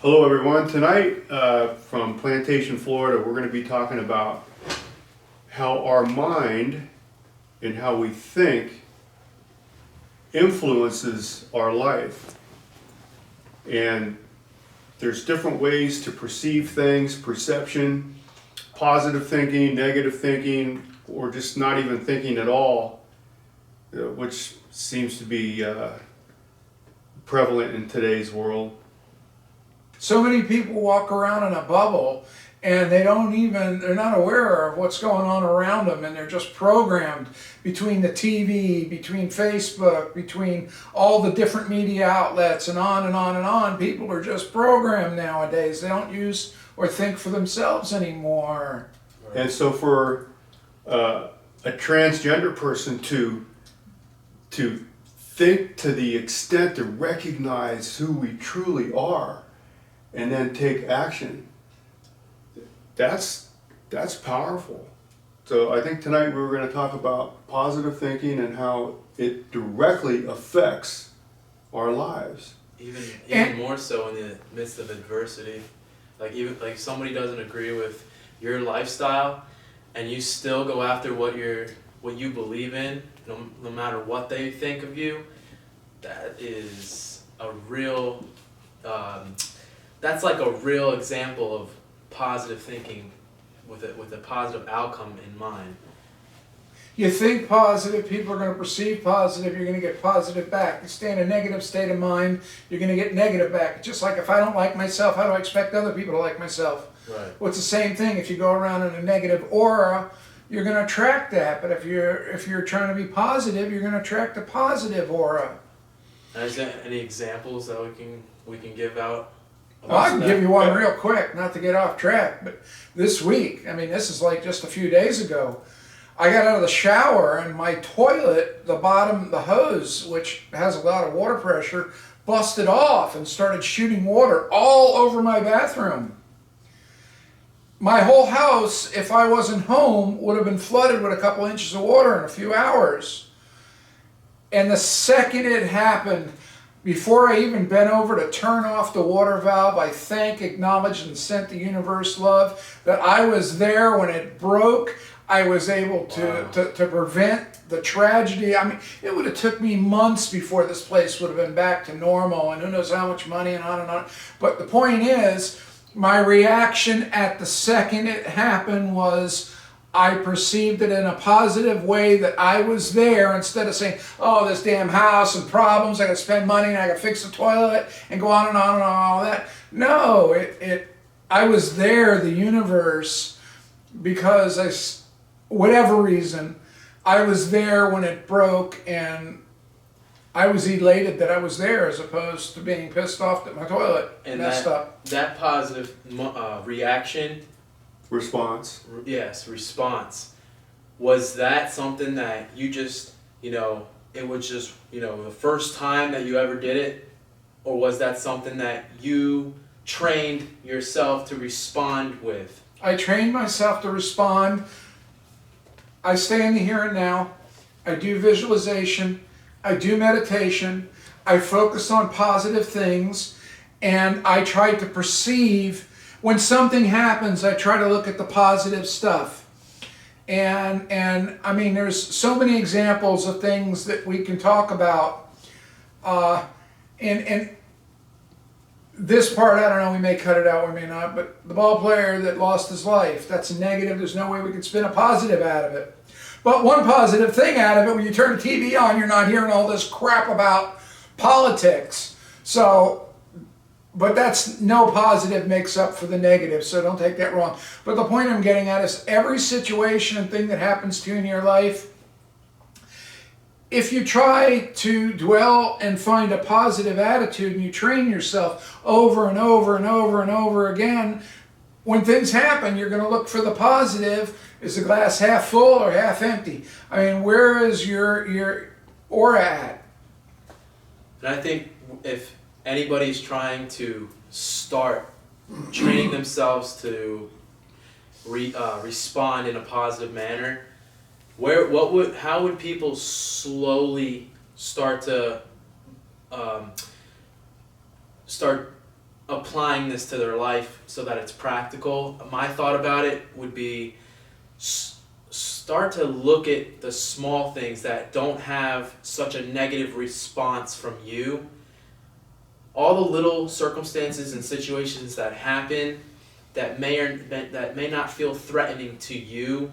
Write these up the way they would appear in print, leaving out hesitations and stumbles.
Hello everyone. Tonight from Plantation, Florida, we're going to be talking about how our mind and how we think influences our life. And there's different ways to perceive things, perception, positive thinking, negative thinking, or just not even thinking at all, which seems to be prevalent in today's world. So many people walk around in a bubble and they're not aware of what's going on around them, and they're just programmed between the TV, between Facebook, between all the different media outlets, and on and on and on. People are just programmed nowadays. They don't use or think for themselves anymore. And so for a transgender person to think to the extent to recognize who we truly are and then take action, that's powerful. So I think tonight we're going to talk about positive thinking and how it directly affects our lives. Even more so in the midst of adversity. Like if somebody doesn't agree with your lifestyle and you still go after what you believe in, no matter what they think of you, that is a real that's like a real example of positive thinking with a positive outcome in mind. You think positive, people are going to perceive positive, you're going to get positive back. You stay in a negative state of mind, you're going to get negative back. Just like if I don't like myself, how do I expect other people to like myself? Right. Well, it's the same thing. If you go around in a negative aura, you're going to attract that. But if you're trying to be positive, you're going to attract a positive aura. Is there any examples that we can give out? Well, I can give you one real quick, not to get off track, but this week, this is like just a few days ago, I got out of the shower and my toilet, the hose, which has a lot of water pressure, busted off and started shooting water all over my bathroom. My whole house, if I wasn't home, would have been flooded with a couple inches of water in a few hours. And the second it happened, before I even bent over to turn off the water valve, I thanked, acknowledged, and sent the universe love that I was there when it broke. I was able to prevent the tragedy. It would have took me months before this place would have been back to normal, and who knows how much money and on and on. But the point is, my reaction at the second it happened was I perceived it in a positive way, that I was there, instead of saying, oh, this damn house and problems, I gotta spend money and I gotta fix the toilet and go on and on and on, all that. No, I was there, the universe, because whatever reason, I was there when it broke, and I was elated that I was there, as opposed to being pissed off that my toilet messed up. That positive reaction, Response. yes, response, was that something that you just, it was just, the first time that you ever did it? Or was that something that you trained yourself to respond with? I trained myself to respond. I stay in the here and now. I do visualization. I do meditation. I focus on positive things. And I try to perceive, when something happens, I try to look at the positive stuff. And there's so many examples of things that we can talk about. And this part, I don't know, we may cut it out, we may not, but the ball player that lost his life, that's a negative. There's no way we can spin a positive out of it. But one positive thing out of it, when you turn the TV on, you're not hearing all this crap about politics. But that's no positive makes up for the negative, so don't take that wrong. But the point I'm getting at is, every situation and thing that happens to you in your life, if you try to dwell and find a positive attitude, and you train yourself over and over and over and over again, when things happen, you're going to look for the positive. Is the glass half full or half empty? Where is your aura at? And I think if anybody's trying to start training themselves to respond in a positive manner, how would people slowly start to applying this to their life so that it's practical, my thought about it would be start to look at the small things that don't have such a negative response from you. All the little circumstances and situations that happen that may not feel threatening to you,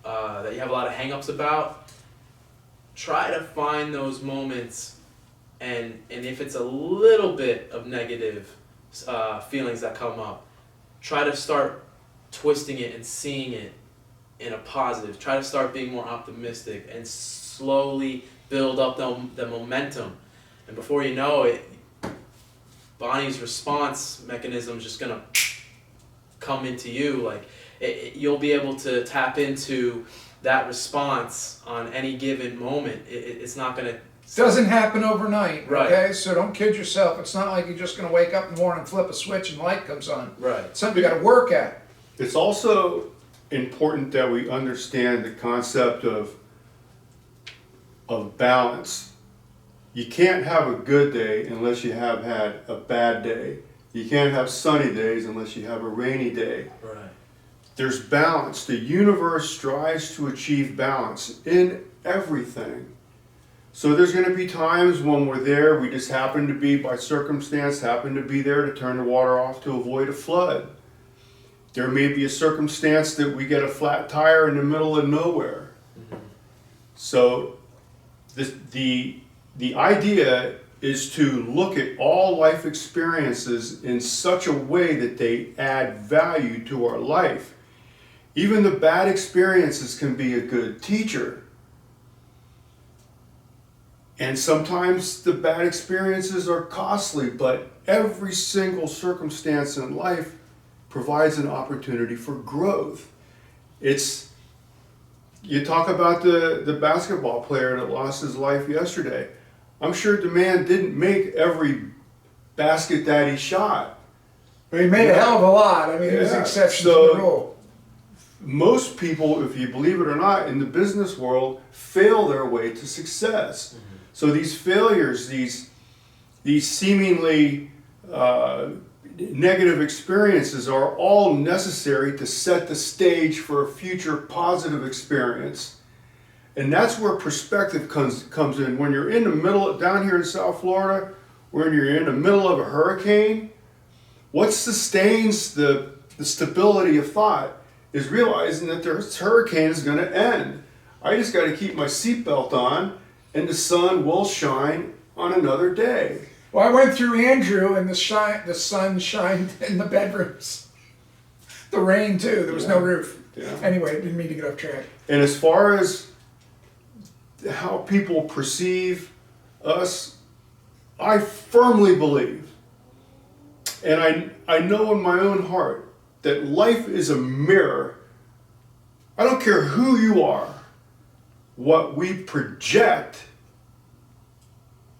that you have a lot of hang-ups about, try to find those moments, and if it's a little bit of negative feelings that come up, try to start twisting it and seeing it in a positive. Try to start being more optimistic and slowly build up the momentum. And before you know it, Bonnie's response mechanism is just going to come into you. Like you'll be able to tap into that response on any given moment. It's not going to... Doesn't happen overnight, right. Okay? So don't kid yourself. It's not like you're just going to wake up in the morning, flip a switch, and light comes on. Right. It's something you got to work at. It's also important that we understand the concept of balance. You can't have a good day unless you have had a bad day. You can't have sunny days unless you have a rainy day. Right. There's balance. The universe strives to achieve balance in everything. So there's going to be times when we're there, we just happen to be, by circumstance, happen to be there to turn the water off to avoid a flood. There may be a circumstance that we get a flat tire in the middle of nowhere. Mm-hmm. So the idea is to look at all life experiences in such a way that they add value to our life. Even the bad experiences can be a good teacher. And sometimes the bad experiences are costly, but every single circumstance in life provides an opportunity for growth. You talk about the basketball player that lost his life yesterday. I'm sure the man didn't make every basket that he shot. But he made a hell of a lot. I mean, there's exceptions to the rule. Most people, if you believe it or not, in the business world, fail their way to success. Mm-hmm. So these failures, these seemingly negative experiences are all necessary to set the stage for a future positive experience. And that's where perspective comes in. When you're in the middle, down here in South Florida, when you're in the middle of a hurricane, what sustains the stability of thought is realizing that this hurricane is going to end. I just got to keep my seatbelt on, and the sun will shine on another day. Well, I went through Andrew, and the sun shined in the bedrooms. The rain too. There was no roof. Yeah. Anyway, didn't mean to get off track. And as far as how people perceive us, I firmly believe, and I know in my own heart, that life is a mirror. I don't care who you are. What we project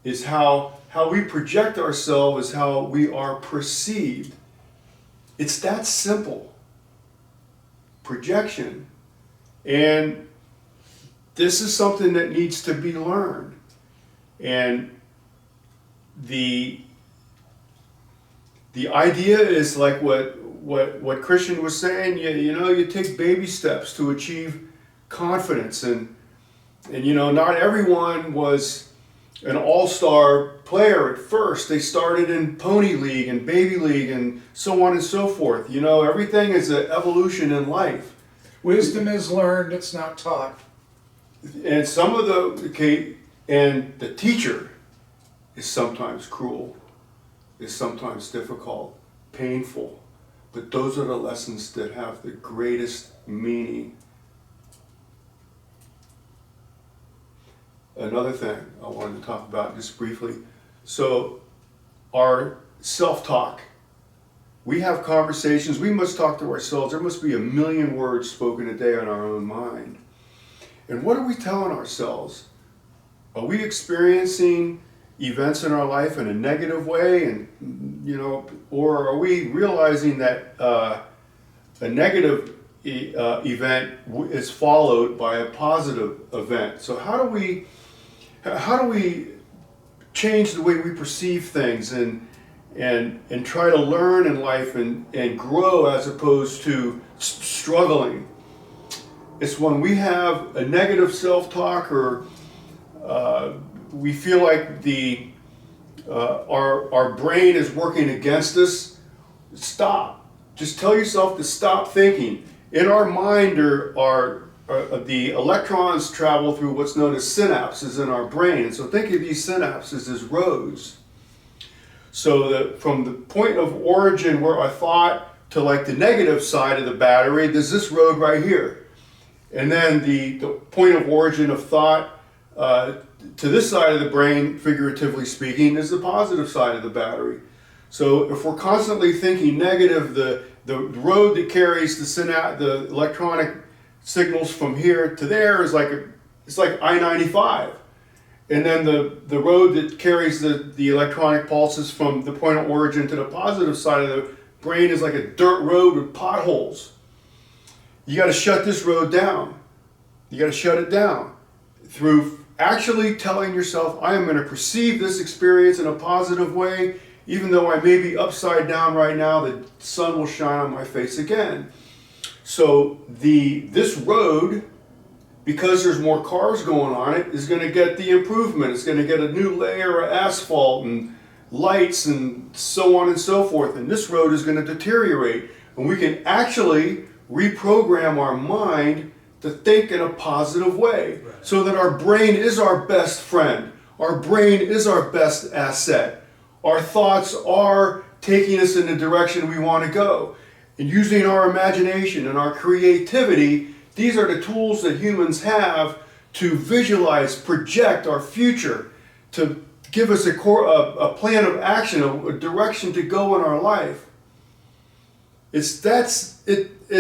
is how we project ourselves is how we are perceived. It's that simple. Projection. And this is something that needs to be learned. And the idea is like what Christian was saying, you take baby steps to achieve confidence, and not everyone was an all-star player at first. They started in pony league and baby league and so on and so forth. Everything is an evolution in life. Wisdom is learned, it's not taught. And and the teacher is sometimes cruel, is sometimes difficult, painful, but those are the lessons that have the greatest meaning. Another thing I wanted to talk about just briefly. So our self-talk. We have conversations. We must talk to ourselves. There must be 1 million words spoken a day on our own mind. And what are we telling ourselves? Are we experiencing events in our life in a negative way, and or are we realizing that a negative event is followed by a positive event? So how do we change the way we perceive things, and and try to learn in life and grow as opposed to struggling. It's when we have a negative self-talk or we feel like our brain is working against us. Stop. Just tell yourself to stop thinking. In our mind are the electrons travel through what's known as synapses in our brain. So think of these synapses as roads. So that from the point of origin where I thought to like the negative side of the battery, there's this road right here. And then the point of origin of thought to this side of the brain, figuratively speaking, is the positive side of the battery. So if we're constantly thinking negative, the road that carries the electronic signals from here to there is it's like I-95. And then the road that carries the electronic pulses from the point of origin to the positive side of the brain is like a dirt road with potholes. You got to shut this road down. You got to shut it down through actually telling yourself, I am going to perceive this experience in a positive way. Even though I may be upside down right now, the sun will shine on my face again. So this road, because there's more cars going on it, is going to get the improvement. It's going to get a new layer of asphalt and lights and so on and so forth. And this road is going to deteriorate. And we can actually reprogram our mind to think in a positive way, right, so that our brain is our best friend. Our brain is our best asset. Our thoughts are taking us in the direction we want to go. And using our imagination and our creativity, these are the tools that humans have to visualize, project our future, to give us a plan of action, a direction to go in our life. It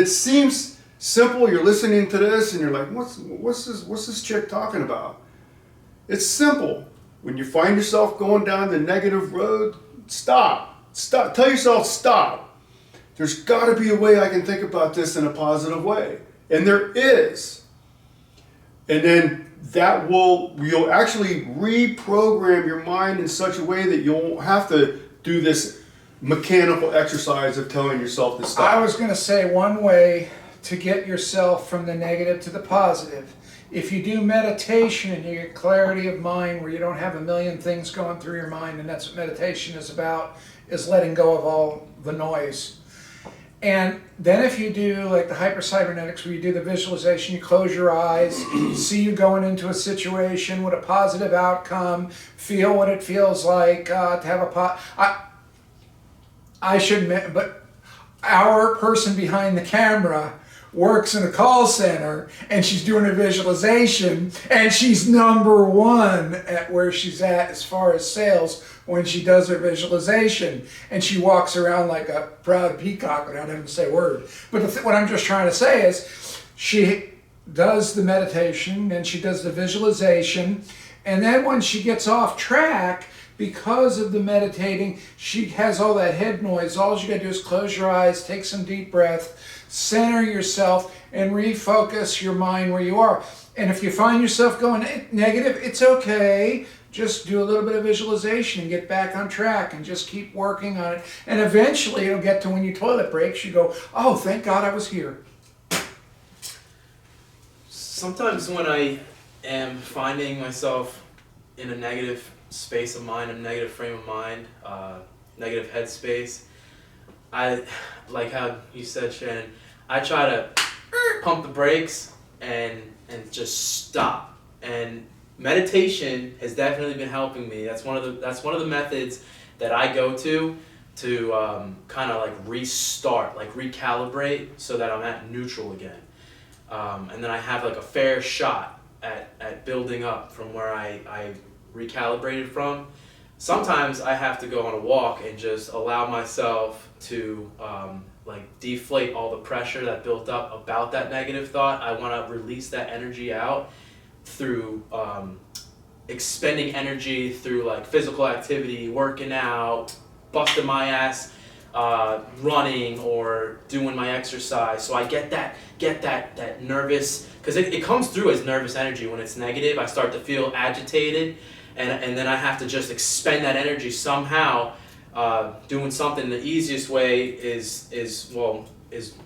seems simple. You're listening to this and you're like, what's this chick talking about? It's simple. When you find yourself going down the negative road, stop. Tell yourself stop. There's got to be a way I can think about this in a positive way. And there is. And then you'll actually reprogram your mind in such a way that you won't have to do this mechanical exercise of telling yourself to stop. I was going to say one way to get yourself from the negative to the positive. If you do meditation and you get clarity of mind where you don't have a million things going through your mind, and that's what meditation is about, is letting go of all the noise. And then if you do like the hyper-cybernetics where you do the visualization, you close your eyes, see you going into a situation with a positive outcome, feel what it feels like to have I should admit, but our person behind the camera works in a call center and she's doing a visualization and she's number one at where she's at as far as sales when she does her visualization, and she walks around like a proud peacock without having to say a word. But what I'm just trying to say is she does the meditation and she does the visualization, and then when she gets off track because of the meditating, she has all that head noise. All you gotta do is close your eyes, take some deep breath, center yourself, and refocus your mind where you are. And if you find yourself going negative, it's okay. Just do a little bit of visualization and get back on track and just keep working on it. And eventually it'll get to when your toilet breaks, you go, oh, thank God I was here. Sometimes when I am finding myself in a negative space of mind, a negative frame of mind, negative headspace, I, like how you said, Shannon, I try to pump the brakes and just stop. And meditation has definitely been helping me. That's one of the methods that I go to kind of like restart, like recalibrate, so that I'm at neutral again. And then I have like a fair shot at building up from where I recalibrated from. Sometimes I have to go on a walk and just allow myself to like deflate all the pressure that built up about that negative thought. I want to release that energy out through expending energy through like physical activity, working out, busting my ass, running or doing my exercise. So I get that nervous, because it comes through as nervous energy when it's negative. I start to feel agitated, and then I have to just expend that energy somehow doing something. The easiest way is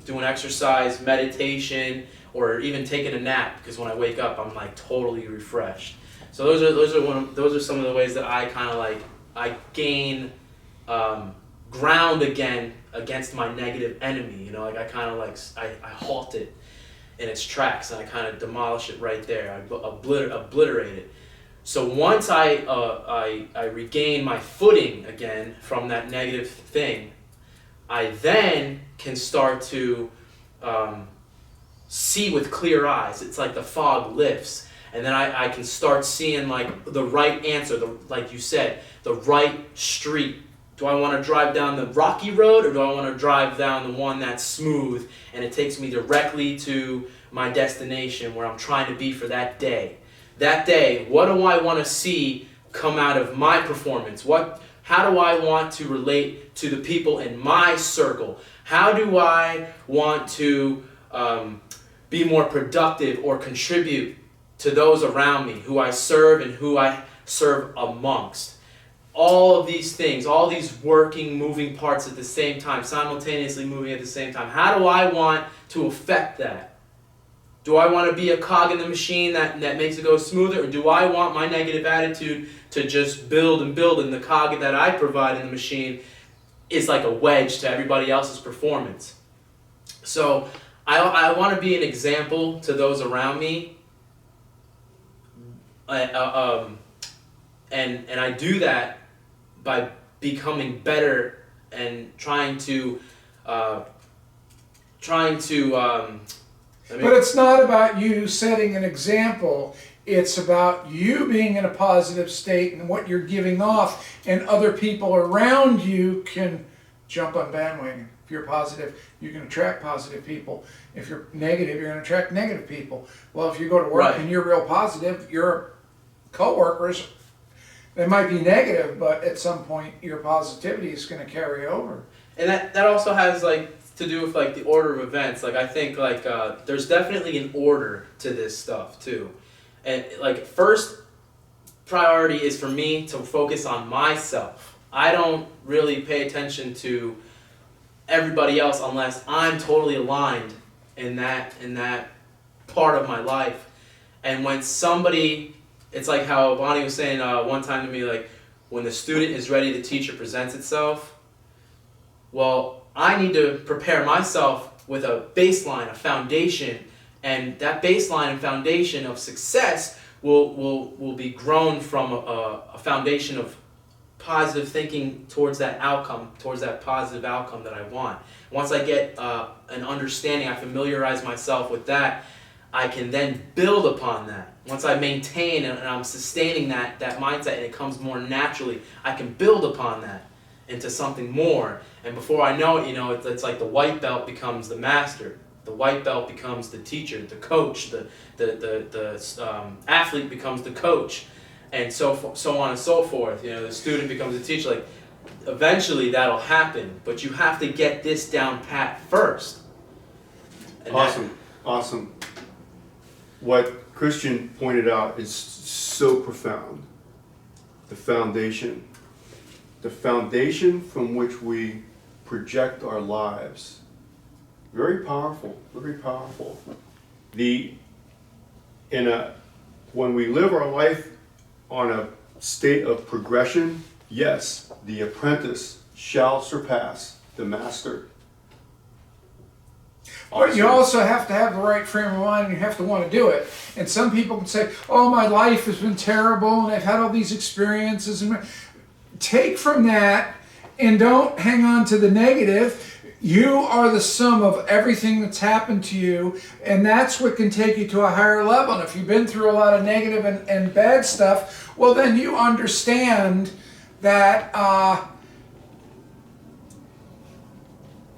doing exercise, meditation, or even taking a nap, because when I wake up I'm like totally refreshed. So those are some of the ways that I kind of like I gain ground again against my negative enemy. You know, like I kind of like I halt it in its tracks, and I kind of demolish it right there. I obliterate it. So once I regain my footing again from that negative thing, I then can start to see with clear eyes. It's like the fog lifts, and then I can start seeing like the right answer, like you said, the right street. Do I want to drive down the rocky road, or do I want to drive down the one that's smooth and it takes me directly to my destination where I'm trying to be for that day? That day, what do I want to see come out of my performance? How do I want to relate to the people in my circle? How do I want to be more productive or contribute to those around me, who I serve and who I serve amongst? All of these things, all these working, moving parts at the same time, simultaneously moving at the same time. How do I want to affect that? Do I want to be a cog in the machine that makes it go smoother, or do I want my negative attitude to just build, and the cog that I provide in the machine is like a wedge to everybody else's performance? So I want to be an example to those around me, and I do that by becoming better and trying to. But it's not about you setting an example. It's about you being in a positive state and what you're giving off, and other people around you can jump on bandwagon. If you're positive, you can attract positive people. If you're negative, you're going to attract negative people. Well, if you go to work Right. and you're real positive, your coworkers, they might be negative, but at some point your positivity is going to carry over. And that also has like to do with like the order of events. Like I think like there's definitely an order to this stuff too. And like first priority is for me to focus on myself. I don't really pay attention to everybody else unless I'm totally aligned in that part of my life. And when somebody, it's like how Bonnie was saying one time to me, like when the student is ready, the teacher presents itself. Well, I need to prepare myself with a baseline, a foundation, and that baseline and foundation of success will be grown from a foundation of positive thinking towards that outcome, towards that positive outcome that I want. Once I get an understanding, I familiarize myself with that, I can then build upon that. Once I maintain and I'm sustaining that mindset and it comes more naturally, I can build upon that into something more. And before I know it, it's like the white belt becomes the master. The white belt becomes the teacher, the coach, the athlete becomes the coach, and so on and so forth. The student becomes a teacher. Like eventually that'll happen, but you have to get this down pat first. And Awesome. What Christian pointed out is so profound. The foundation from which we project our lives. Very powerful, very powerful. When we live our life on a state of progression, yes, the apprentice shall surpass the master. But you also have to have the right frame of mind, and you have to want to do it. And some people can say, oh, my life has been terrible, and I've had all these experiences. And take from that, and don't hang on to the negative. You are the sum of everything that's happened to you, and that's what can take you to a higher level. And if you've been through a lot of negative and bad stuff, well, then you understand that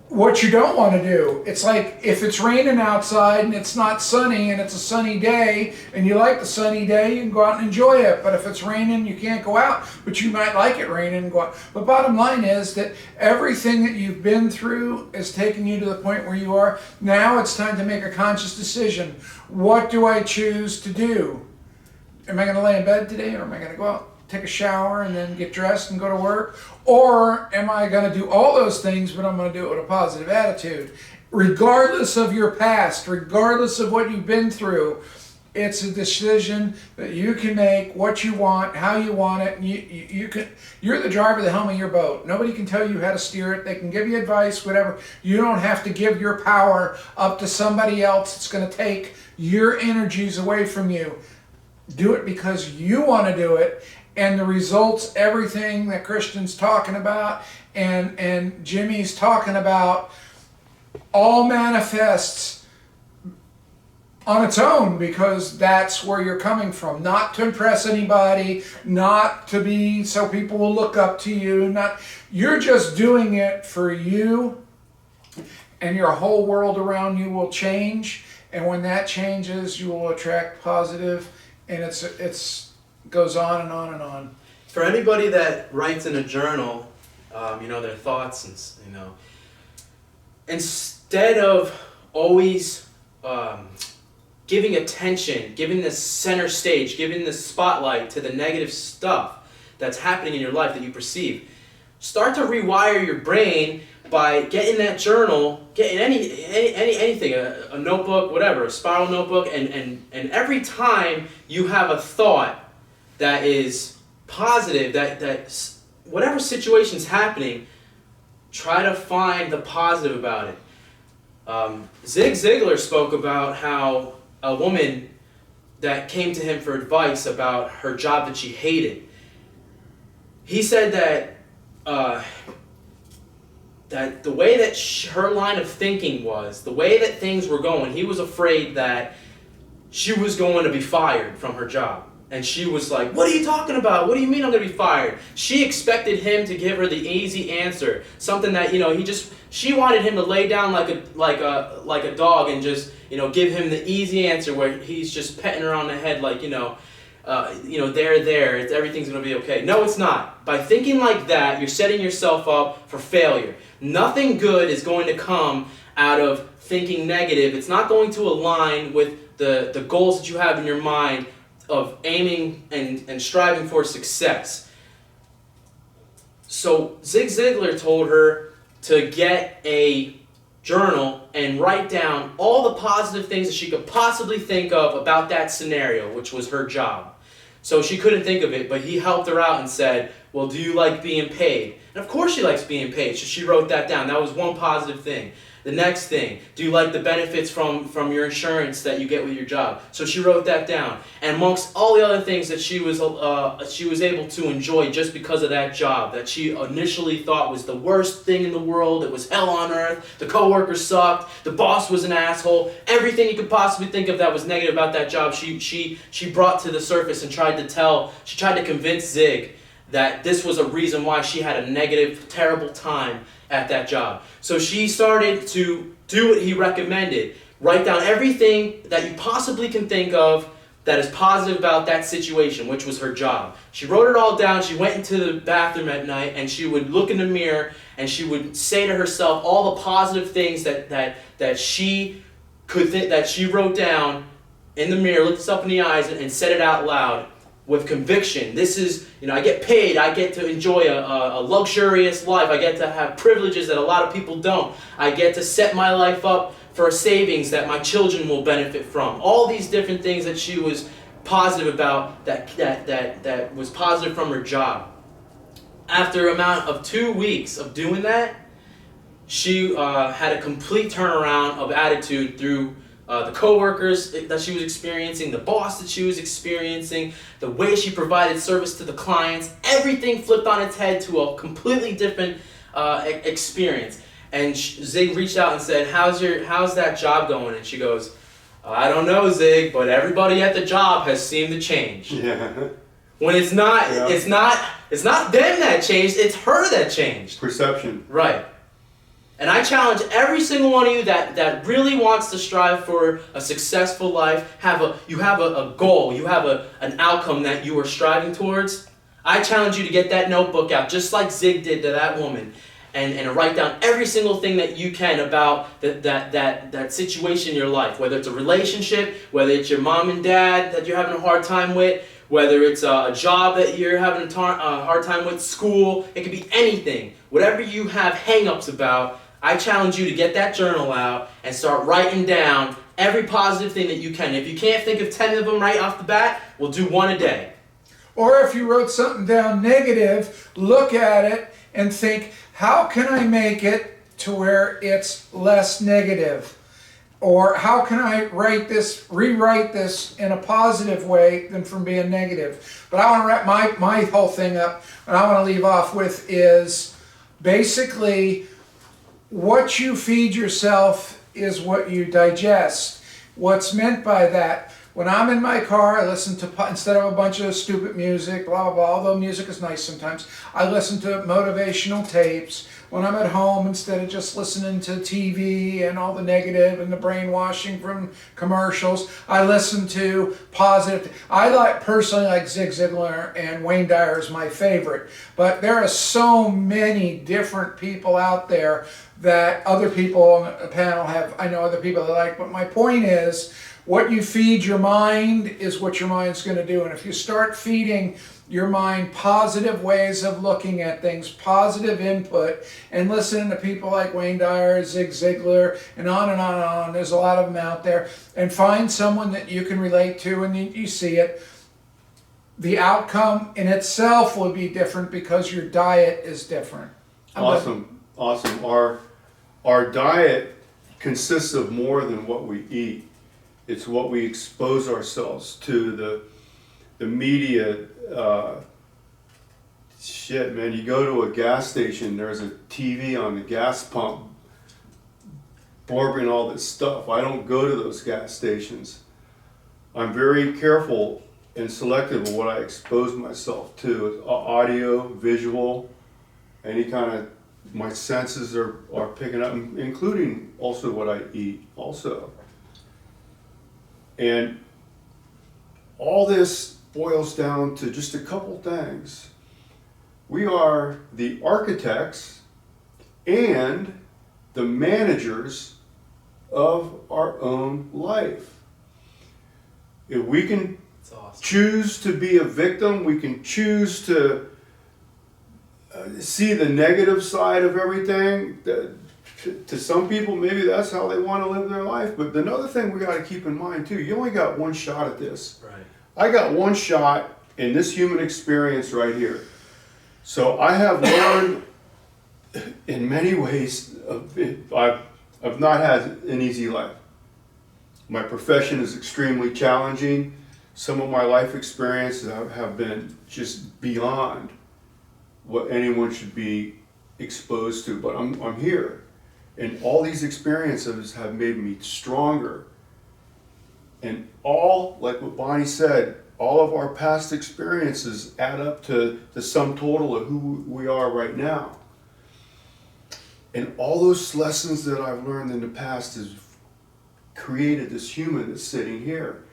what you don't want to do. It's like if it's raining outside and it's not sunny and it's a sunny day and you like the sunny day, you can go out and enjoy it. But if it's raining, you can't go out, but you might like it raining and go out. But bottom line is that everything that you've been through is taking you to the point where you are. Now it's time to make a conscious decision. What do I choose to do? Am I going to lay in bed today, or am I going to go out? take a shower and then get dressed and go to work? Or am I going to do all those things, but I'm going to do it with a positive attitude? Regardless of your past, regardless of what you've been through, it's a decision that you can make, what you want, how you want it. And you're the driver of the helm of your boat. Nobody can tell you how to steer it. They can give you advice, whatever. You don't have to give your power up to somebody else. It's going to take your energies away from you. Do it because you want to do it. And the results, everything that Christian's talking about and Jimmy's talking about, all manifests on its own, because that's where you're coming from. Not to impress anybody, not to be so people will look up to you. You're just doing it for you, and your whole world around you will change. And when that changes, you will attract positive, and it's goes on and on and on. For anybody that writes in a journal, their thoughts and instead of always giving attention, giving the center stage, giving the spotlight to the negative stuff that's happening in your life that you perceive, start to rewire your brain by getting that journal, getting anything, a notebook, whatever, a spiral notebook, and every time you have a thought that is positive, that whatever situation's happening, try to find the positive about it. Zig Ziglar spoke about how a woman that came to him for advice about her job that she hated, he said that that the way that her line of thinking was, the way that things were going, he was afraid that she was going to be fired from her job. And she was like, "What are you talking about? What do you mean I'm going to be fired?" She expected him to give her the easy answer, something that she wanted him to lay down like a dog and just give him the easy answer where he's just petting her on the head like everything's going to be okay. No, it's not. By thinking like that, you're setting yourself up for failure. Nothing good is going to come out of thinking negative. It's not going to align with the goals that you have in your mind of aiming and striving for success. So Zig Ziglar told her to get a journal and write down all the positive things that she could possibly think of about that scenario, which was her job. So she couldn't think of it, but he helped her out and said, "Well, do you like being paid?" And of course she likes being paid, so she wrote that down. That was one positive thing. The next thing, do you like the benefits from your insurance that you get with your job? So she wrote that down. And amongst all the other things that she was able to enjoy just because of that job that she initially thought was the worst thing in the world, it was hell on earth, the coworkers sucked, the boss was an asshole, everything you could possibly think of that was negative about that job, she brought to the surface and tried to convince Zig that this was a reason why she had a negative, terrible time at that job. So she started to do what he recommended. Write down everything that you possibly can think of that is positive about that situation, which was her job. She wrote it all down. She went into the bathroom at night and she would look in the mirror and she would say to herself all the positive things that she could think, that she wrote down in the mirror, looked herself in the eyes and said it out loud with conviction. This is, I get paid, I get to enjoy a luxurious life, I get to have privileges that a lot of people don't. I get to set my life up for a savings that my children will benefit from. All these different things that she was positive about, that was positive from her job. After an amount of 2 weeks of doing that, she had a complete turnaround of attitude through the coworkers that she was experiencing, the boss that she was experiencing, the way she provided service to the clients, everything flipped on its head to a completely different experience. And Zig reached out and said, how's that job going? And she goes, "I don't know, Zig, but everybody at the job has seemed to change." Yeah. When it's not, Yeah. it's not them that changed, it's her that changed. Perception. Right. And I challenge every single one of you that really wants to strive for a successful life, you have a goal, you have an outcome that you are striving towards. I challenge you to get that notebook out, just like Zig did to that woman, and write down every single thing that you can about that situation in your life, whether it's a relationship, whether it's your mom and dad that you're having a hard time with, whether it's a job that you're having a hard time with, school, it could be anything. Whatever you have hang-ups about, I challenge you to get that journal out and start writing down every positive thing that you can. If you can't think of 10 of them right off the bat, we'll do one a day. Or if you wrote something down negative, look at it and think, how can I make it to where it's less negative? Or how can I rewrite this in a positive way than from being negative? But I want to wrap my whole thing up, and I want to leave off with is basically what you feed yourself is what you digest. What's meant by that? When I'm in my car, I listen to, instead of a bunch of stupid music, blah, blah, blah, although music is nice sometimes, I listen to motivational tapes. When I'm at home, instead of just listening to TV and all the negative and the brainwashing from commercials, I listen to positive. Personally like Zig Ziglar, and Wayne Dyer is my favorite. But there are so many different people out there that other people on the panel have, I know other people that like, but my point is, what you feed your mind is what your mind's going to do. And if you start feeding your mind positive ways of looking at things, positive input, and listening to people like Wayne Dyer, Zig Ziglar, and on and on and on, there's a lot of them out there, and find someone that you can relate to and you see it, the outcome in itself will be different because your diet is different. Awesome. Our diet consists of more than what we eat. It's what we expose ourselves to, the media. Shit, man, you go to a gas station, there's a TV on the gas pump blurbing all this stuff. I don't go to those gas stations. I'm very careful and selective of what I expose myself to. Audio, visual, any kind of, my senses are picking up, including also what I eat also. And all this boils down to just a couple things. We are the architects and the managers of our own life. If we can choose to be a victim, we can choose to see the negative side of everything. To some people, maybe that's how they want to live their life. But another thing we got to keep in mind too, you only got one shot at this. Right. I got one shot in this human experience right here. So I have learned in many ways, I've not had an easy life. My profession is extremely challenging. Some of my life experiences have been just beyond what anyone should be exposed to, but I'm here. And all these experiences have made me stronger. And all, like what Bonnie said, all of our past experiences add up to the sum total of who we are right now. And all those lessons that I've learned in the past has created this human that's sitting here.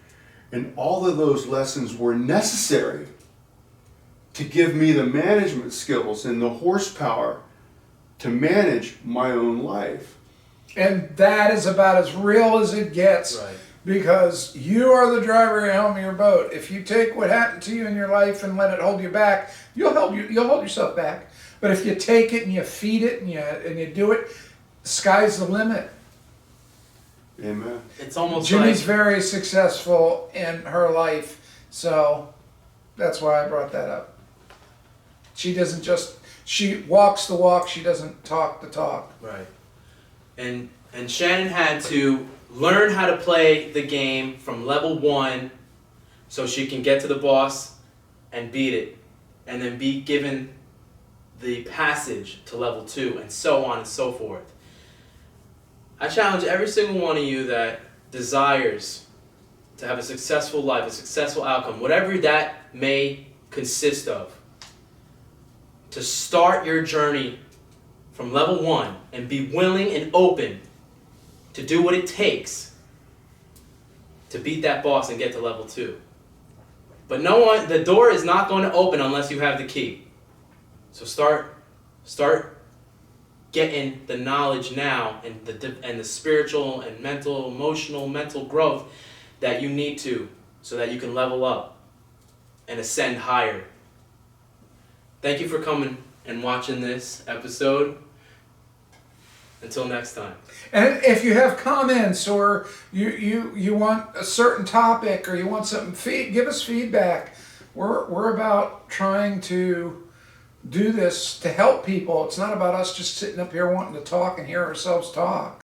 And all of those lessons were necessary to give me the management skills and the horsepower to manage my own life. And that is about as real as it gets. Right. Because you are the driver at the helm of your boat. If you take what happened to you in your life and let it hold you back, you'll hold yourself back. But if you take it and you feed it and you do it, the sky's the limit. Amen. It's almost Jimmy's like very successful in her life, so that's why I brought that up. She walks the walk, she doesn't talk the talk. right. And Shannon had to learn how to play the game from level 1 so she can get to the boss and beat it, and then be given the passage to level 2, and so on and so forth. I challenge every single one of you that desires to have a successful life, a successful outcome, whatever that may consist of, to start your journey from level 1 and be willing and open to do what it takes to beat that boss and get to level 2. But the door is not going to open unless you have the key. So start getting the knowledge now and the spiritual and mental growth that you need to, so that you can level up. and ascend higher. Thank you for coming and watching this episode. Until next time. And if you have comments or you want a certain topic or you want something, give us feedback. We're about trying to do this to help people. It's not about us just sitting up here wanting to talk and hear ourselves talk.